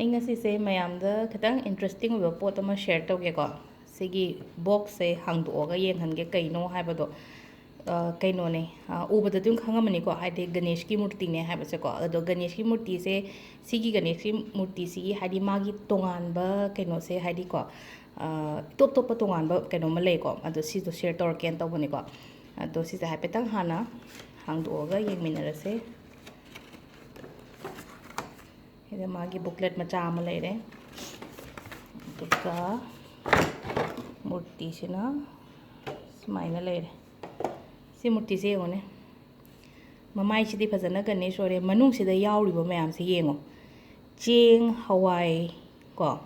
ꯑꯩ ꯉꯁꯤꯁꯦ ꯃꯌꯥꯝꯗ ꯈꯤꯇꯪ ꯏꯟꯇꯔꯦꯁꯇꯤꯡ ꯑꯣꯏꯕ ꯄꯣꯠ ꯑꯃ ꯁꯦꯌꯔ ꯇꯧꯒꯦꯀꯣ ꯁꯤꯒꯤ ꯕꯣꯛꯁꯁꯦ ꯍꯥꯡꯗꯣꯛꯑꯒ ꯌꯦꯡꯍꯟꯒꯦ ꯀꯩꯅꯣ ꯍꯥꯏꯕꯗꯣ ꯀꯩꯅꯣꯅꯦ ꯎꯕꯗ ꯑꯗꯨꯝ ꯈꯪꯉꯝꯃꯅꯤꯀꯣ ꯍꯥꯏꯗꯤ ꯒꯅꯦꯁꯀꯤ ꯃꯨꯔꯇꯤꯅꯦ ꯍꯥꯏꯕꯁꯦꯀꯣ ꯑꯗꯣ ꯒꯅꯦꯁꯀꯤ ꯃꯨꯔꯇꯤꯁꯦ ꯁꯤꯒꯤ ꯒꯅꯦꯁꯀꯤ ꯃꯨꯔꯇꯤꯁꯤꯒꯤ ꯍꯥꯏꯗꯤ ꯃꯥꯒꯤ ꯇꯣꯉꯥꯟꯕ ꯀꯩꯅꯣꯁꯦ ꯍꯥꯏꯗꯤꯀꯣ ꯇꯣꯞ ꯇꯣꯞꯄ ꯇꯣꯉꯥꯟꯕ ꯀꯩꯅꯣꯃ ꯂꯩꯀꯣ ꯑꯗꯣ ꯁꯤꯗꯣ ꯁꯦꯌꯔ ꯇꯧꯔꯛꯀꯦꯅ ꯇꯧꯕꯅꯤꯀꯣ ꯑꯗꯣ ꯁꯤꯁꯦ ꯍꯥꯏꯐꯦꯠꯇꯪ ꯍꯥꯟꯅ ꯍꯥꯡꯗꯣꯛꯑꯒ ꯌꯦꯡꯃꯤꯟꯅꯔꯁꯦ ꯁꯤꯗ ꯃꯥꯒꯤ ꯕꯨꯛꯂꯦꯠ ꯃꯆꯥ ꯑꯃ ꯂꯩꯔꯦ ꯑꯗꯨꯒ ꯃꯨꯔꯇꯤꯁꯤꯅ ꯁꯨꯃꯥꯏꯅ ꯂꯩꯔꯦ ꯁꯤ ꯃꯨꯔꯇꯤꯁꯦ ꯌꯦꯡꯉꯨꯅꯦ ꯃꯃꯥꯏꯁꯤꯗꯤ ꯐꯖꯅ ꯒꯅꯦꯁ ꯑꯣꯏꯔꯦ ꯃꯅꯨꯡꯁꯤꯗ ꯌꯥꯎꯔꯤꯕ ꯃꯌꯥꯝꯁꯦ ꯌꯦꯡꯉꯣ ꯆꯦꯡ ꯍꯋꯥꯏ ꯀꯣ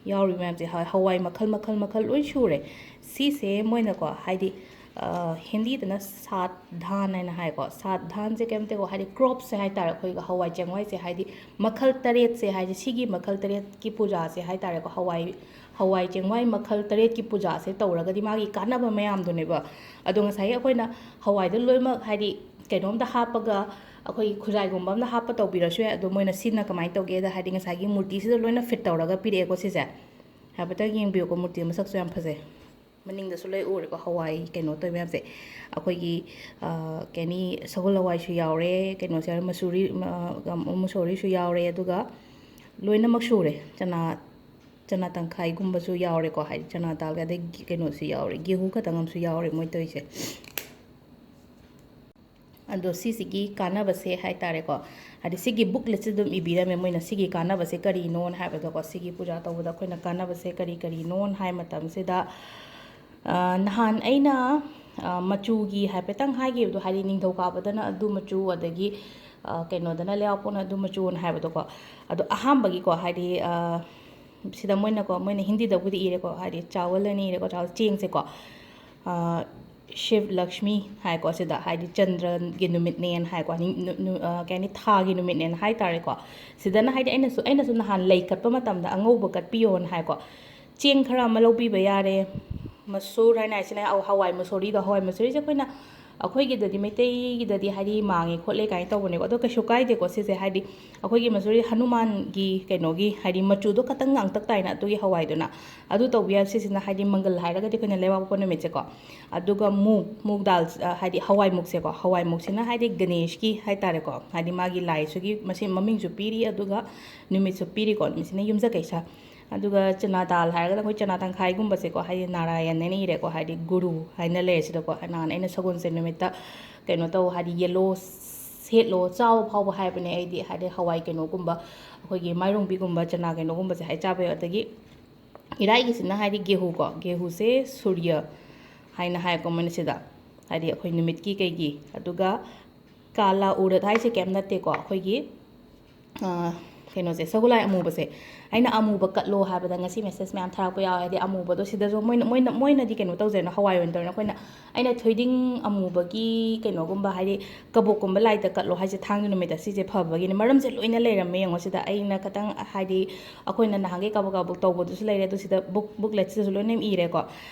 ꯌꯥꯎꯔꯤꯕ ꯃꯌꯥꯝꯁꯦ ꯍꯋꯥꯏ ꯃꯈꯜ ꯃꯈꯜ ꯃꯈꯜ ꯂꯣꯏ ꯁꯨꯔꯦ ꯁꯤꯁꯦ ꯃꯣꯏꯅꯀꯣ ꯍꯥꯏꯗꯤ ꯍꯤꯟꯗꯤꯗꯅ ꯁꯥꯠ ꯙꯥꯟ ꯍꯥꯏꯅ ꯍꯥꯏꯀꯣ ꯁꯥꯠ ꯙꯥꯟꯁꯦ ꯀꯩꯝꯇꯀꯣ ꯍꯥꯏꯗꯤ ꯀ꯭ꯔꯣꯞꯁꯦ ꯍꯥꯏꯇꯥꯔꯦ ꯑꯩꯈꯣꯏꯒ ꯍꯋꯥꯏ ꯆꯦꯡꯋꯥꯏꯁꯦ ꯍꯥꯏꯗꯤ ꯃꯈꯜ ꯇꯔꯦꯠꯁꯦ ꯍꯥꯏꯗꯤ ꯁꯤꯒꯤ ꯃꯈꯜ ꯇꯔꯦꯠꯀꯤ ꯄꯨꯖꯥꯁꯦ ꯍꯥꯏꯇꯥꯔꯦꯀꯣ ꯍꯋꯥꯏ ꯆꯦꯡꯋꯥꯏ ꯃꯈꯜ ꯇꯔꯦꯠꯀꯤ ꯄꯨꯖꯥꯁꯦ ꯇꯧꯔꯒꯗꯤ ꯃꯥꯒꯤ ꯀꯥꯟꯅꯕ ꯃꯌꯥꯝꯗꯨꯅꯦꯕ ꯑꯗꯣ ꯉꯁꯥꯏꯒꯤ ꯑꯩꯈꯣꯏꯅ ꯍꯋꯥꯏꯗ ꯂꯣꯏꯅꯃꯛ ꯍꯥꯏꯗꯤ ꯀꯩꯅꯣꯝꯗ ꯍꯥꯞꯄꯒ ꯑꯩꯈꯣꯏ ꯈꯨꯖꯥꯏꯒꯨꯝꯕ ꯑꯃꯗ ꯍꯥꯞꯄ ꯇꯧꯕꯤꯔꯁꯨ ꯌꯥꯏ ꯑꯗꯣ ꯃꯣꯏꯅ ꯁꯤꯅ ꯀꯃꯥꯏꯅ ꯇꯧꯒꯦꯗ ꯍꯥꯏꯗꯤ ꯉꯁꯥꯏꯒꯤ ꯃꯨꯔꯇꯤꯁꯤꯗ ꯂꯣꯏꯅ ꯐꯤꯠ ꯇꯧꯔꯒ ꯄꯤꯔꯛꯑꯦꯀꯣ ꯁꯤꯁꯦ ꯍꯥꯏꯐꯦꯠꯇꯪ ꯌꯦꯡꯕꯤꯌꯨꯀꯣ ꯃꯨꯔꯇꯤ ꯃꯁꯛꯁꯨ ꯌꯥꯝ ꯐꯖꯩ ꯃꯅꯤꯡꯗꯁꯨ ꯂꯣꯏ ꯎꯔꯦꯀꯣ ꯍꯋꯥꯏ ꯀꯩꯅꯣ ꯇꯧꯕ ꯃꯌꯥꯝꯁꯦ ꯑꯩꯈꯣꯏꯒꯤ ꯀꯩꯅꯤ ꯁꯒꯣꯜ ꯍꯋꯥꯏꯁꯨ ꯌꯥꯎꯔꯦ ꯀꯩꯅꯣꯁꯦ ꯃꯁꯣꯔꯤꯁꯨ ꯌꯥꯎꯔꯦ ꯑꯗꯨꯒ ꯂꯣꯏꯅꯃꯛ ꯁꯨꯔꯦ ꯆꯅꯥ ꯇꯪꯈꯥꯏꯒꯨꯝꯕꯁꯨ ꯌꯥꯎꯔꯦꯀꯣ ꯍꯥꯏꯗꯤ ꯆꯅꯥ ꯗꯥꯜꯒ ꯑꯗꯩ ꯀꯩꯅꯣꯁꯨ ꯌꯥꯎꯔꯦ ꯒꯦꯍꯨ ꯈꯛꯇꯪ ꯑꯃꯁꯨ ꯌꯥꯎꯔꯦ ꯃꯣꯏ ꯇꯧꯔꯤꯁꯦ ꯑꯗꯣ ꯁꯤꯁꯤꯒꯤ ꯀꯥꯟꯅꯕꯁꯦ ꯍꯥꯏꯇꯥꯔꯦꯀꯣ ꯍꯥꯏꯗꯤ ꯁꯤꯒꯤ ꯕꯨꯛꯂꯦꯠꯁꯤ ꯑꯗꯨꯝ ꯏꯕꯤꯔꯝꯃꯦ ꯃꯣꯏꯅ ꯁꯤꯒꯤ ꯀꯥꯟꯅꯕꯁꯦ ꯀꯔꯤꯅꯣ ꯍꯥꯏꯕꯗꯣꯀꯣ ꯁꯤꯒꯤ ꯄꯨꯖꯥ ꯇꯧꯕꯗ ꯑꯩꯈꯣꯏꯅ ꯀꯥꯟꯅꯕꯁꯦ ꯀꯔꯤꯅꯣ ꯍꯥꯏ ꯃꯇꯝꯁꯤꯗ ꯅꯍꯥꯟ ꯑꯩꯅ ꯃꯆꯨꯒꯤ ꯍꯥꯏꯐꯦꯠꯇꯪ ꯍꯥꯏꯈꯤꯕꯗꯣ ꯍꯥꯏꯗꯤ ꯅꯤꯡꯊꯧꯀꯥꯕꯗꯅ ꯑꯗꯨ ꯃꯆꯨ ꯑꯗꯒꯤ ꯀꯩꯅꯣꯗꯅ ꯂꯩꯕꯥꯛꯄꯣꯛꯅ ꯑꯗꯨ ꯃꯆꯨꯅ ꯍꯥꯏꯕꯗꯣꯀꯣ ꯑꯗꯣ ꯑꯍꯥꯟꯕꯒꯤꯀꯣ ꯍꯥꯏꯗꯤ ꯁꯤꯗ ꯃꯣꯏꯅ ꯍꯤꯟꯗꯤꯗꯕꯨꯗꯤ ꯏꯔꯦꯀꯣ ꯍꯥꯏꯗꯤ ꯆꯥꯋꯜ ꯑꯅ ꯏꯔꯦꯀꯣ ꯆꯦꯡꯁꯦꯀꯣ ꯁꯤꯕ ꯂꯛꯁꯃꯤ ꯍꯥꯏꯀꯣ ꯁꯤꯗ ꯍꯥꯏꯗꯤ ꯆꯟꯗ꯭ꯔꯒꯤ ꯅꯨꯃꯤꯠꯅꯦꯅ ꯍꯥꯏꯀꯣ ꯀꯩ ꯍꯥꯏꯅꯤ ꯊꯥꯒꯤ ꯅꯨꯃꯤꯠꯅꯦꯅ ꯍꯥꯏꯇꯥꯔꯦꯀꯣ ꯁꯤꯗꯅ ꯍꯥꯏꯗꯤ ꯑꯩꯅꯁꯨ ꯅꯍꯥꯟ ꯂꯩ ꯀꯠꯄ ꯃꯇꯝꯗ ꯑꯉꯧꯕ ꯀꯠꯄꯤꯌꯣꯅ ꯍꯥꯏꯀꯣ ꯆꯦꯡ ꯈꯔ ꯑꯃ ꯂꯧꯕꯤꯕ ꯌꯥꯔꯦ ꯃꯁꯨꯔ ꯍꯥꯏꯅ ꯍꯥꯏꯁꯤꯅ ꯍꯋꯥꯏ ꯃꯁꯣꯔꯤꯗꯣ ꯍꯋꯥꯏ ꯃꯁꯣꯔꯤꯁꯦ ꯑꯩꯈꯣꯏꯅ ꯑꯩꯈꯣꯏꯒꯤꯗꯗꯤ ꯃꯩꯇꯩꯒꯤꯗꯗꯤ ꯍꯥꯏꯗꯤ ꯃꯥꯡꯉꯦ ꯈꯣꯠꯂꯦ ꯀꯥꯏꯅ ꯇꯧꯕꯅꯦꯀꯣ ꯑꯗꯣ ꯀꯩꯁꯨ ꯀꯥꯏꯗꯦꯀꯣ ꯁꯤꯁꯦ ꯍꯥꯏꯗꯤ ꯑꯩꯈꯣꯏꯒꯤ ꯃꯁꯣꯔꯤ ꯍꯅꯨꯃꯥꯟꯒꯤ ꯀꯩꯅꯣꯒꯤ ꯍꯥꯏꯗꯤ ꯃꯆꯨꯗꯣ ꯈꯇꯪ ꯉꯥꯡꯇꯛ ꯇꯥꯏꯅ ꯑꯗꯨꯒꯤ ꯍꯋꯥꯏꯗꯨꯅ ꯑꯗꯨ ꯇꯧꯕ ꯌꯥꯏ ꯁꯤꯁꯤꯅ ꯍꯥꯏꯗꯤ ꯃꯪꯒꯜ ꯍꯥꯏꯔꯒꯗꯤ ꯑꯩꯈꯣꯏꯅ ꯂꯩꯕꯥꯛꯄꯣꯛꯄ ꯅꯨꯃꯤꯠꯁꯦꯀꯣ ꯑꯗꯨꯒ ꯃꯨꯛ ꯗꯥꯜ ꯍꯥꯏꯗꯤ ꯍꯋꯥꯏꯃꯨꯛꯁꯦꯀꯣ ꯍꯋꯥꯏꯃꯨꯛꯁꯤꯅ ꯍꯥꯏꯗꯤ ꯒꯅꯦꯁꯀꯤ ꯍꯥꯏꯇꯥꯔꯦꯀꯣ ꯍꯥꯏꯗꯤ ꯃꯥꯒꯤ ꯂꯥꯏꯁꯤꯒꯤ ꯃꯃꯤꯡꯁꯨ ꯄꯤꯔꯤ ꯑꯗꯨꯒ ꯅꯨꯃꯤꯠꯁꯨ ꯄꯤꯔꯤꯀꯣ ꯅꯨꯃꯤꯠꯁꯤꯅ ꯌꯨꯝꯖꯀꯩꯁ ꯑꯗꯨꯒ ꯆꯅꯥ ꯗꯥꯜ ꯍꯥꯏꯔꯒꯅ ꯑꯩꯈꯣꯏ ꯆꯅꯥ ꯇꯪꯈꯥꯏꯒꯨꯝꯕꯁꯦꯀꯣ ꯍꯥꯏꯗꯤ ꯅꯥꯔꯥꯌꯟ ꯍꯥꯏꯅ ꯏꯔꯦꯀꯣ ꯍꯥꯏꯗꯤ ꯒꯨꯔꯨ ꯍꯥꯏꯅ ꯂꯩꯔꯦ ꯁꯤꯗꯀꯣ ꯅꯍꯥꯟ ꯑꯩꯅ ꯁꯒꯣꯜꯁꯦꯟ ꯅꯨꯃꯤꯠꯇ ꯀꯩꯅꯣ ꯇꯧ ꯍꯥꯏꯗꯤ ꯌꯦꯜꯂꯣ ꯁꯦꯠꯂꯣ ꯆꯥꯎ ꯐꯥꯎꯕ ꯍꯥꯏꯕꯅꯦ ꯑꯩꯗꯤ ꯍꯥꯏꯗꯤ ꯍꯋꯥꯏ ꯀꯩꯅꯣꯒꯨꯝꯕ ꯑꯩꯈꯣꯏꯒꯤ ꯃꯥꯏꯔꯣꯡꯕꯤꯒꯨꯝꯕ ꯆꯅꯥ ꯀꯩꯅꯣꯒꯨꯝꯕꯁꯦ ꯍꯥꯏ ꯆꯥꯕ ꯌꯥꯏ ꯑꯗꯒꯤ ꯏꯔꯥꯏꯒꯤꯁꯤꯅ ꯍꯥꯏꯗꯤ ꯒꯦꯍꯨꯁꯦ ꯁꯨꯔꯌ ꯍꯥꯏꯅ ꯍꯥꯏꯀꯣ ꯃꯣꯏꯅ ꯁꯤꯗ ꯍꯥꯏꯗꯤ ꯑꯩꯈꯣꯏ ꯅꯨꯃꯤꯠꯀꯤ ꯀꯩꯒꯤ ꯑꯗꯨꯒ ꯀꯥꯂꯥ ꯎꯔꯠ ꯍꯥꯏꯁꯦ ꯀꯩꯝ ꯅꯠꯇꯦꯀꯣ ꯑꯩꯈꯣꯏꯒꯤ ꯀꯩꯅꯣꯁꯦ ꯁꯒꯣꯜꯂꯥꯏ ꯑꯃꯨꯕꯁꯦ ꯑꯩꯅ ꯑꯃꯨꯕ ꯀꯠꯂꯣ ꯍꯥꯏꯕꯗ ꯉꯁꯤ ꯃꯦꯁꯦꯖ ꯃꯌꯥꯝ ꯊꯥꯔꯛꯄ ꯌꯥꯎꯋꯦ ꯍꯥꯏꯗꯤ ꯑꯃꯨꯕꯗꯣ ꯁꯤꯗꯁꯨ ꯃꯣꯏꯅꯗꯤ ꯀꯩꯅꯣ ꯇꯧꯖꯩꯅ ꯍꯋꯥꯏ ꯑꯣꯏꯅ ꯇꯧꯔꯦꯅ ꯑꯩꯅ ꯊꯣꯏꯗꯤꯡ ꯑꯃꯨꯕꯒꯤ ꯀꯩꯅꯣꯒꯨꯝꯕ ꯍꯥꯏꯗꯤ ꯀꯕꯣꯛꯀꯨꯝꯕ ꯂꯥꯏꯗ ꯀꯠꯂꯣ ꯍꯥꯏꯁꯦ ꯊꯥꯡꯖ ꯅꯨꯃꯤꯠꯇ ꯁꯤꯁꯦ ꯐꯕꯒꯤꯅꯤ ꯃꯔꯝꯁꯦ ꯂꯣꯏꯅ ꯂꯩꯔꯝꯃꯦ ꯌꯦꯡꯉꯣ ꯁꯤꯗ ꯑꯩꯅ ꯈꯇꯪ ꯍꯥꯏꯗꯤ ꯑꯩꯈꯣꯏꯅ ꯅꯍꯥꯟꯒꯩ ꯀꯕꯛ ꯇꯧꯕꯗꯨꯁꯨ ꯂꯩꯔꯦ ꯑꯗꯨ ꯁꯤꯗ ꯕꯨꯛꯂꯦꯠꯁꯤꯗꯁꯨ ꯂꯣꯏꯅ ꯏꯔꯦꯀꯣ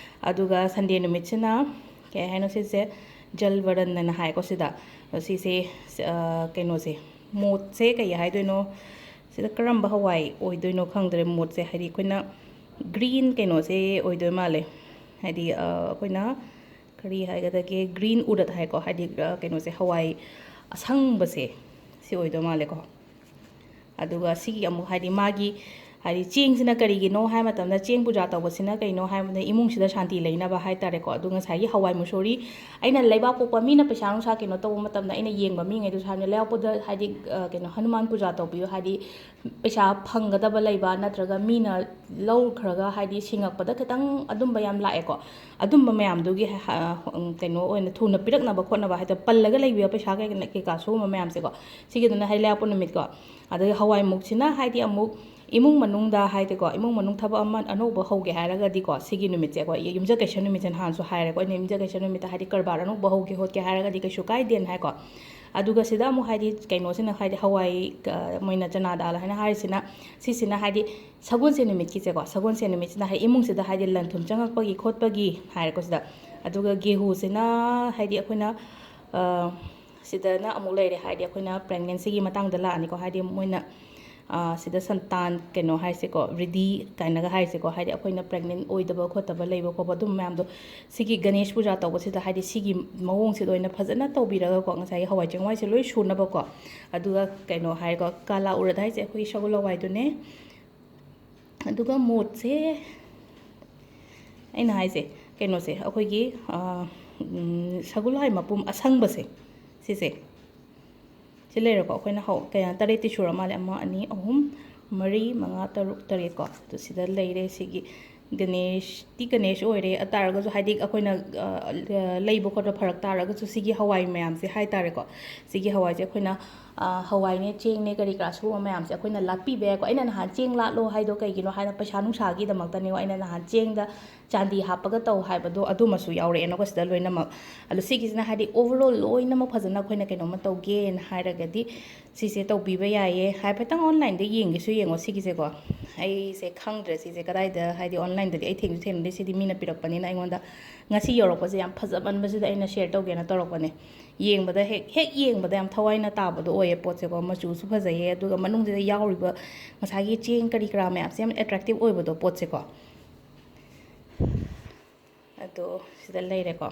ꯑꯗꯨꯒ ꯁꯟꯗꯦ ꯅꯨꯃꯤꯠꯁꯤꯅ ꯀꯩ ꯍꯥꯏꯅꯣ ꯁꯤꯁꯦ ꯖꯜꯕꯔꯟ ꯑꯅ ꯍꯥꯏꯀꯣ ꯁꯤꯗ ꯁꯤꯁꯦ ꯀꯩꯅꯣꯁꯦ ꯃꯣꯠꯁꯦ ꯀꯩ ꯍꯥꯏꯗꯣꯏꯅೋ ꯁꯤꯗ ꯀꯔꯝꯕ ꯍꯋꯥꯏ ꯑꯣꯏꯗꯣꯏꯅꯣ ꯈꯪꯗ꯭ꯔꯦ ꯃꯣꯠꯁꯦ ꯍꯥꯏꯗꯤ ꯑꯩꯈꯣꯏꯅ ꯒ꯭ꯔꯤꯟ ꯀꯩꯅꯣꯁꯦ ꯑꯣꯏꯗꯣꯏ ꯃꯥꯜꯂꯦ ꯍꯥꯏꯗꯤ ꯑꯩꯈꯣꯏꯅ ꯀꯔꯤ ꯍꯥꯏꯒꯗꯒꯦ ꯒ꯭ꯔꯤꯟ ꯎꯔꯠ ꯍꯥꯏꯀꯣ ꯍꯥꯏꯗꯤ ꯀꯩꯅꯣꯁꯦ ꯍꯋꯥꯏ ꯑꯁꯪꯕꯁꯦ ꯁꯤ ꯑꯣꯏꯗꯧ ꯃꯥꯜꯂꯦꯀꯣ ꯑꯗꯨꯒ ꯁꯤꯒꯤ ꯑꯃꯨꯛ ꯍꯥꯏꯗꯤ ꯃꯥꯒꯤ ꯍꯥꯏꯗꯤ ꯆꯦꯡꯁꯤꯅ ꯀꯔꯤꯒꯤꯅꯣ ꯍꯥꯏ ꯃꯇꯝꯗ ꯆꯦꯡ ꯄꯨꯖꯥ ꯇꯧꯕꯁꯤꯅ ꯀꯩꯅꯣ ꯍꯥꯏꯕꯗ ꯏꯃꯨꯡꯁꯤꯗ ꯁꯥꯟꯇꯤ ꯂꯩꯅꯕ ꯍꯥꯏꯇꯥꯔꯦꯀꯣ ꯑꯗꯨ ꯉꯁꯥꯏꯒꯤ ꯍꯋꯥꯏ ꯃꯨꯁꯣꯔꯤ ꯑꯩꯅ ꯂꯩꯕꯥꯛꯄꯣꯛꯄ ꯃꯤꯅ ꯄꯩꯁꯥ ꯅꯨꯡꯁꯥ ꯀꯩꯅꯣ ꯇꯧꯕ ꯃꯇꯝꯗ ꯑꯩꯅ ꯌꯦꯡꯕ ꯃꯤꯉꯩꯗꯨꯁꯨ ꯍꯥꯏꯕꯅꯤ ꯂꯩꯕꯥꯛꯄꯣꯛꯄꯗ ꯍꯥꯏꯗꯤ ꯀꯩꯅꯣ ꯍꯅꯨꯃꯥꯟ ꯄꯨꯖꯥ ꯇꯧꯕꯤꯌꯨ ꯍꯥꯏꯗꯤ ꯄꯩꯁꯥ ꯐꯪꯒꯗꯕ ꯂꯩꯕ ꯅꯠꯇ꯭ꯔꯒ ꯃꯤꯅ ꯂꯧꯈ꯭ꯔꯒ ꯍꯥꯏꯗꯤ ꯁꯤꯡꯉꯛꯄꯗ ꯈꯤꯇꯪ ꯑꯗꯨꯝꯕ ꯌꯥꯝ ꯂꯥꯛꯑꯦꯀꯣ ꯑꯗꯨꯝꯕ ꯃꯌꯥꯝꯗꯨꯒꯤ ꯀꯩꯅꯣ ꯑꯣꯏꯅ ꯊꯨꯅ ꯄꯤꯔꯛꯅꯕ ꯈꯣꯠꯅꯕ ꯍꯥꯏꯇꯥꯔꯦ ꯄꯜꯂꯒ ꯂꯩꯕꯤꯕ ꯄꯩꯁꯥ ꯀꯩꯀꯥ ꯁꯤꯒꯨꯝꯕ ꯃꯌꯥꯝꯁꯦꯀꯣ ꯁꯤꯒꯤꯗꯨꯅ ꯍꯩ ꯂꯩꯕꯥꯛꯄꯣꯛ ꯅꯨꯃꯤꯠꯀꯣ ꯑꯗꯒꯤ ꯍꯋꯥꯏꯃꯨꯛꯁꯤꯅ ꯍꯥꯏꯗꯤ ꯑꯃꯨꯛ ꯏꯃꯨꯡ ꯃꯅꯨꯡꯗ ꯍꯥꯏꯗꯤꯀꯣ ꯏꯃꯨꯡ ꯃꯅꯨꯡ ꯊꯕꯛ ꯑꯃ ꯑꯅꯧꯕ ꯍꯧꯒꯦ ꯍꯥꯏꯔꯒꯗꯤꯀꯣ ꯁꯤꯒꯤ ꯅꯨꯃꯤꯠꯁꯦ ꯑꯩꯈꯣꯏ ꯌꯨꯝꯖꯀꯩꯁ ꯅꯨꯃꯤꯠꯁꯦ ꯅꯍꯥꯟꯁꯨ ꯍꯥꯏꯔꯦꯀꯣ ꯑꯩꯅ ꯌꯨꯝꯖꯀꯩꯁ ꯅꯨꯃꯤꯠꯇ ꯍꯥꯏꯗꯤ ꯀꯔꯕꯥꯔ ꯑꯅꯧꯕ ꯍꯧꯒꯦ ꯈꯣꯠꯀꯦ ꯍꯥꯏꯔꯒꯗꯤ ꯀꯩꯁꯨ ꯀꯥꯏꯗꯦꯅ ꯍꯥꯏꯀꯣ ꯑꯗꯨꯒ ꯁꯤꯗ ꯑꯃꯨꯛ ꯍꯥꯏꯗꯤ ꯀꯩꯅꯣꯁꯤꯅ ꯍꯥꯏꯗꯤ ꯍꯋꯥꯏ ꯃꯣꯏꯅ ꯆꯅꯥ ꯗꯥꯜ ꯍꯥꯏꯅ ꯍꯥꯏꯔꯤꯁꯤꯅ ꯁꯤꯁꯤꯅ ꯍꯥꯏꯗꯤ ꯁꯒꯣꯜꯁꯦꯟ ꯅꯨꯃꯤꯠꯀꯤꯁꯦꯀꯣ ꯁꯒꯣꯜꯁꯦꯟ ꯅꯨꯃꯤꯠꯁꯤꯅ ꯍꯥꯏꯗꯤ ꯏꯃꯨꯡꯁꯤꯗ ꯍꯥꯏꯗꯤ ꯂꯟ ꯊꯨꯝ ꯆꯪꯉꯛꯄꯒꯤ ꯈꯣꯠꯄꯒꯤ ꯍꯥꯏꯔꯦꯀꯣ ꯁꯤꯗ ꯑꯗꯨꯒ ꯒꯦꯍꯨꯁꯤꯅ ꯍꯥꯏꯗꯤ ꯑꯩꯈꯣꯏꯅ ꯁꯤꯗꯅ ꯑꯃꯨꯛ ꯂꯩꯔꯦ ꯍꯥꯏꯗꯤ ꯑꯩꯈꯣꯏꯅ ꯄ꯭ꯔꯦꯒꯅꯦꯟꯁꯤꯒꯤ ꯃꯇꯥꯡꯗ ꯂꯥꯛꯑꯅꯤꯀꯣ ꯍꯥꯏꯗꯤ ꯃꯣꯏꯅ ꯁꯤꯗ ꯁꯟꯇꯥꯟ ꯀꯩꯅꯣ ꯍꯥꯏꯁꯦꯀꯣ ꯔꯤꯗꯤ ꯀꯥꯏꯅꯒ ꯍꯥꯏꯁꯦꯀꯣ ꯍꯥꯏꯗꯤ ꯑꯩꯈꯣꯏꯅ ꯄ꯭ꯔꯦꯒꯅꯦꯟ ꯑꯣꯏꯗꯕ ꯈꯣꯠꯇꯕ ꯂꯩꯕ ꯈꯣꯠꯄ ꯑꯗꯨꯝ ꯃꯌꯥꯝꯗꯣ ꯁꯤꯒꯤ ꯒꯅꯦꯁ ꯄꯨꯖꯥ ꯇꯧꯕꯁꯤꯗ ꯍꯥꯏꯗꯤ ꯁꯤꯒꯤ ꯃꯑꯣꯡꯁꯤꯗ ꯑꯣꯏꯅ ꯐꯖꯅ ꯇꯧꯕꯤꯔꯒꯀꯣ ꯉꯁꯥꯏꯒꯤ ꯍꯋꯥꯏ ꯆꯦꯡꯋꯥꯏꯁꯦ ꯂꯣꯏ ꯁꯨꯅꯕꯀꯣ ꯑꯗꯨꯒ ꯀꯩꯅꯣ ꯍꯥꯏꯔꯒ ꯀꯥꯂꯥ ꯎꯔꯗ ꯍꯥꯏꯁꯦ ꯑꯩꯈꯣꯏꯒꯤ ꯁꯒꯣꯜ ꯍꯋꯥꯏꯗꯨꯅꯦ ꯑꯗꯨꯒ ꯃꯣꯠꯁꯦ ꯑꯩꯅ ꯍꯥꯏꯁꯦ ꯀꯩꯅꯣꯁꯦ ꯑꯩꯈꯣꯏꯒꯤ ꯁꯒꯣꯜ ꯍꯋꯥꯏ ꯃꯄꯨꯝ ꯑꯁꯪꯕꯁꯦ ꯁꯤꯁꯦ ꯁꯤ ꯂꯩꯔꯦꯀꯣ ꯑꯩꯈꯣꯏꯅ ꯀꯌꯥ ꯇꯔꯦꯠꯇꯤ ꯁꯨꯔ ꯃꯥꯜꯂꯦ 1 2 3 4 5 6 7 ꯀꯣ ꯑꯗꯨ ꯁꯤꯗ ꯂꯩꯔꯦ ꯁꯤꯒꯤ ꯒꯅꯦꯁ ꯑꯣꯏꯔꯦ ꯑꯇꯥꯔꯒꯁꯨ ꯍꯥꯏꯗꯤ ꯑꯩꯈꯣꯏꯅ ꯂꯩꯕ ꯈꯣꯠꯄ ꯐꯔꯛ ꯇꯥꯔꯒꯁꯨ ꯁꯤꯒꯤ ꯍꯋꯥꯏ ꯃꯌꯥꯝꯁꯦ ꯍꯥꯏꯇꯥꯔꯦꯀꯣ ꯁꯤꯒꯤ ꯍꯋꯥꯏꯁꯦ ꯑꯩꯈꯣꯏꯅ ꯍꯋꯥꯏꯅꯦ ꯆꯦꯡꯅꯦ ꯀꯔꯤ ꯀꯔꯥ ꯁꯨꯕ ꯃꯌꯥꯝꯁꯦ ꯑꯩꯈꯣꯏꯅ ꯂꯥꯠꯄꯤꯕ ꯌꯥꯏꯀꯣ ꯑꯩꯅ ꯅꯍꯥꯟ ꯆꯦꯡ ꯂꯥꯠꯂꯣ ꯍꯥꯏꯗꯣ ꯀꯩꯒꯤꯅꯣ ꯍꯥꯏꯅ ꯄꯩꯁꯥ ꯅꯨꯡꯁꯥꯒꯤꯗꯃꯛꯇꯅꯦꯀꯣ ꯑꯩꯅ ꯅꯍꯥꯟ ꯆꯦꯡꯗ ꯆꯥꯟꯗꯤ ꯍꯥꯞꯄꯒ ꯇꯧ ꯍꯥꯏꯕꯗꯣ ꯑꯗꯨꯃꯁꯨ ꯌꯥꯎꯔꯛꯑꯦꯅꯀꯣ ꯁꯤꯗ ꯂꯣꯏꯅꯃꯛ ꯑꯗꯣ ꯁꯤꯒꯤꯁꯤꯅ ꯍꯥꯏꯗꯤ ꯑꯣꯚꯔꯑꯣꯜ ꯂꯣꯏꯅꯃꯛ ꯐꯖꯅ ꯑꯩꯈꯣꯏꯅ ꯀꯩꯅꯣꯝꯃ ꯇꯧꯒꯦꯅ ꯍꯥꯏꯔꯒꯗꯤ ꯁꯤꯁꯦ ꯇꯧꯕꯤꯕ ꯌꯥꯏꯌꯦ ꯍꯥꯏꯐꯦꯠꯇꯪ ꯑꯣꯟꯂꯥꯏꯟꯗ ꯌꯦꯡꯒꯦꯁꯨ ꯌꯦꯡꯉꯣ ꯁꯤꯒꯤꯁꯦꯀꯣ ꯑꯩꯁꯦ ꯈꯪꯗ꯭ꯔꯦ ꯁꯤꯁꯦ ꯀꯗꯥꯏꯗ ꯍꯥꯏꯗꯤ ꯑꯣꯟꯂꯥꯏꯟꯗꯗꯤ ꯑꯩ ꯊꯦꯡꯁꯨ ꯊꯦꯡꯅꯗꯦ ꯁꯤꯗꯤ ꯃꯤꯅ ꯄꯤꯔꯛꯄꯅꯤꯅ ꯑꯩꯉꯣꯟꯗ ꯉꯁꯤ ꯌꯧꯔꯛꯄꯁꯦ ꯌꯥꯝ ꯐꯖꯃꯟꯕꯁꯤꯗ ꯑꯩꯅ ꯁꯦꯌꯔ ꯇꯧꯒꯦꯅ ꯇꯧꯔꯛꯄꯅꯦ ꯌꯦꯡꯕꯗ ꯍꯦꯛ ꯌꯦꯡꯕꯗ ꯌꯥꯝ ꯊꯋꯥꯏꯅ ꯇꯥꯕꯗꯣ ꯑꯣꯏꯌꯦ ꯄꯣꯠꯁꯦꯀꯣ ꯃꯆꯨꯁꯨ ꯐꯖꯩꯌꯦ ꯑꯗꯨꯒ ꯃꯅꯨꯡꯁꯤꯗ ꯌꯥꯎꯔꯤꯕ ꯉꯁꯥꯏꯒꯤ ꯆꯦꯡ ꯀꯔꯤ ꯀꯔꯥ ꯃꯌꯥꯝꯁꯦ ꯌꯥꯝ ꯑꯦꯇ꯭ꯔꯦꯛꯇꯤቭ ꯑꯣꯏꯕꯗꯣ ꯄꯣꯠꯁꯦꯀꯣ ꯑꯗꯣ ꯁꯤꯗ ꯂꯩꯔꯦꯀꯣ